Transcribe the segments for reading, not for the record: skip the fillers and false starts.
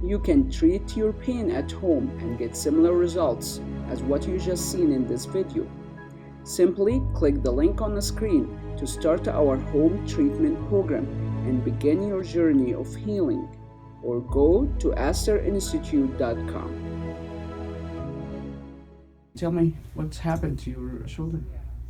You can treat your pain at home and get similar results as what you just seen in this video. Simply click the link on the screen to start our home treatment program and begin your journey of healing, or go to ASTRinstitute.com. Tell me what's happened to your shoulder.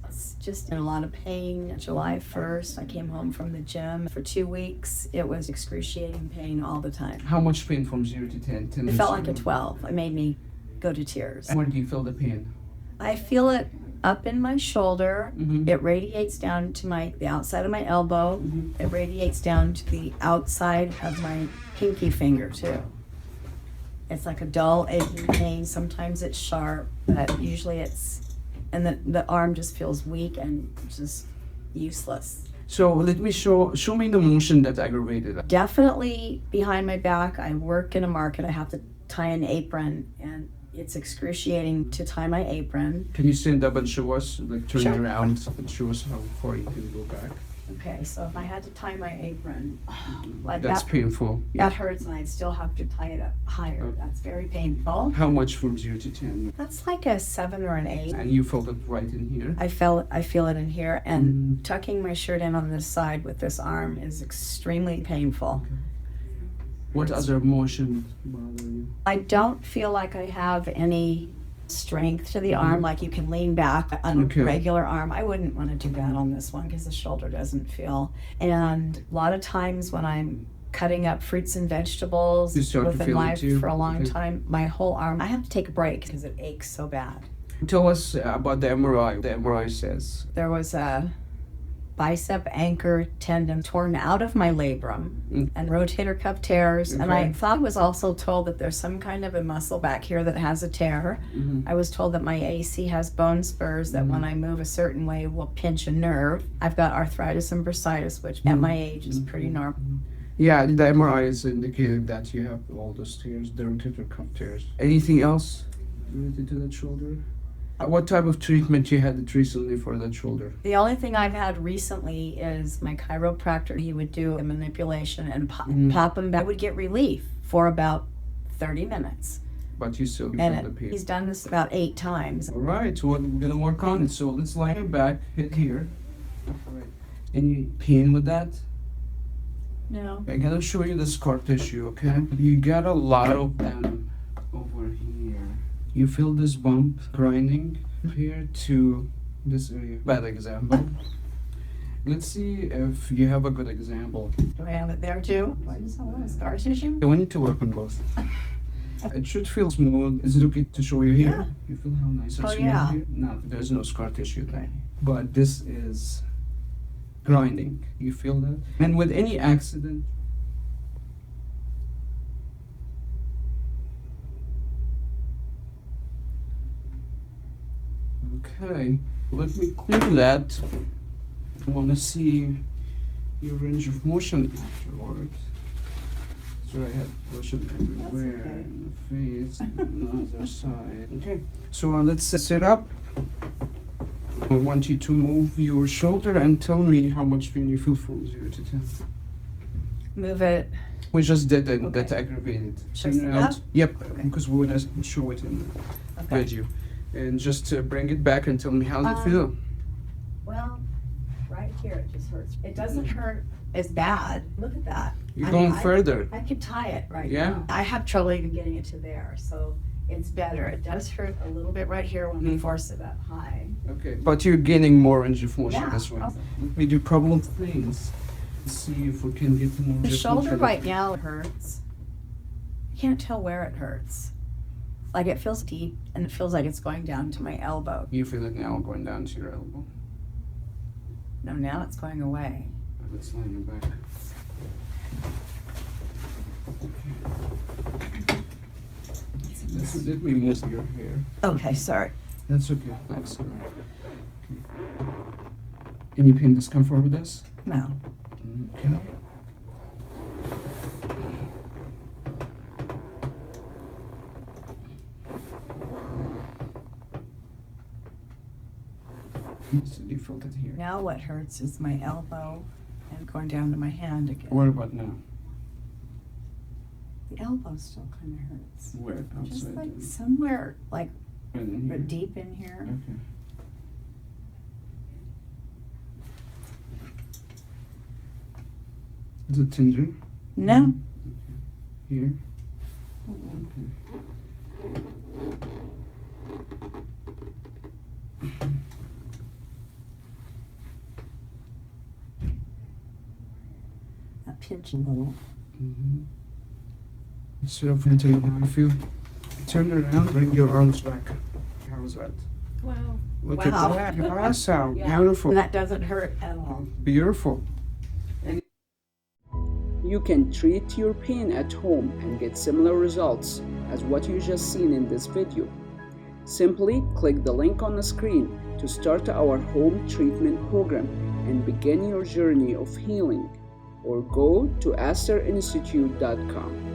It's just in a lot of pain. July 1st, I came home from the gym. For 2 weeks, it was excruciating pain all the time. How much pain from 0 to 10? 10 It is felt like a zero. 12. It made me go to tears. Where do you feel the pain? I feel it up in my shoulder. Mhm. It radiates down to the outside of my elbow. It radiates down to the outside of my pinky finger too. It's like a dull, aching pain. Sometimes it's sharp, but usually and the arm just feels weak and just useless. So let me show me the motion that aggravated it. Definitely behind my back. I work in a market. I have to tie an apron, and it's excruciating to tie my apron. Can you stand up and show us, like turn Sure. around and show us how far you can go back? Okay, so if I had to tie my apron, like That's that, painful. that hurts, and I'd still have to tie it up higher. That's very painful. How much from 0 to 10? That's like a 7 or an 8. And you felt it right in here? I feel it in here, and tucking my shirt in on this side with this arm is extremely painful. What other motion bother you? I don't feel like I have any strength to the arm, like you can lean back on Okay. a regular arm. I wouldn't want to do that on this one because the shoulder doesn't feel. And a lot of times when I'm cutting up fruits and vegetables You start to with a feel it knife too? for a long Okay. time, my whole arm, I have to take a break because it aches so bad. Tell us about the MRI. The MRI says. There was a bicep anchor tendon torn out of my labrum and rotator cuff tears. And I Okay. thought I was also told that there's some kind of a muscle back here that has a tear. I was told that my AC has bone spurs that when I move a certain way will pinch a nerve. I've got arthritis and bursitis, which at my age is pretty normal. Yeah, the MRI is indicating that you have all those tears, the rotator cuff tears. Anything else related to that shoulder? What type of treatment you had recently for that shoulder? The only thing I've had recently is my chiropractor. He would do a manipulation and pop him back. I would get relief for about 30 minutes. But you still feel the And pain. he's done this about 8 times. All right, so we're gonna work on it. So let's lie your back, hit here. All right. Any pain with that? No. I gotta show you the scar tissue, okay? You got a lot of them over here. You feel this bump grinding here to this area. Bad example. Let's see if you have a good example. Do I have it there too? Why does that want scar tissue? We need to work on both. It should feel smooth. Is it okay to show you here? Yeah. You feel how nice and Oh, smooth yeah. here? No, there's no scar tissue there. But this is grinding. You feel that? And with any accident, okay, let me clear that. I want to see your range of motion afterwards. So I had lotion everywhere, okay. in the face, on the other side. Okay, so let's set up. I want you to move your shoulder and tell me how much pain you feel from 0 to 10. Move it. We just did it, Okay. that's aggravated. Just Turn that? around. Yep, Okay. because we want to show it in the Okay. video. And just bring it back and tell me how you feel. Well, right here it just hurts. It doesn't hurt as bad. Look at that. You're I going mean, further. I could tie it right Yeah? now. I have trouble even getting it to there, so it's better. It does hurt a little bit right here when we force it up high. Okay, but you're gaining more range of motion Yeah. this way. Let me do a couple of things. Let's see if we can get more The range of shoulder motion. right now hurts. I can't tell where it hurts. Like it feels deep and it feels like it's going down to my elbow. You feel it now going down to your elbow. No, now it's going away. Let's line your back. Let me move your hair. Okay, sorry. That's okay. Thanks. Any pain, discomfort with this? No. Okay. So you felt it here. Now what hurts is my elbow and going down to my hand again. What about now? The elbow still kind of hurts. Where? Just Outside? like somewhere, like Right in here? deep in here. Okay. Is it tingling? No. Here? Mm-mm. Okay. I pinch a little. Mm-hmm. Sit up and tell you how you feel. Turn around, bring your arms back. How's that? Wow. Look Wow. at that. Awesome. Yeah. Beautiful. And that doesn't hurt at all. Beautiful. You can treat your pain at home and get similar results as what you just seen in this video. Simply click the link on the screen to start our home treatment program and begin your journey of healing, or go to asterinstitute.com.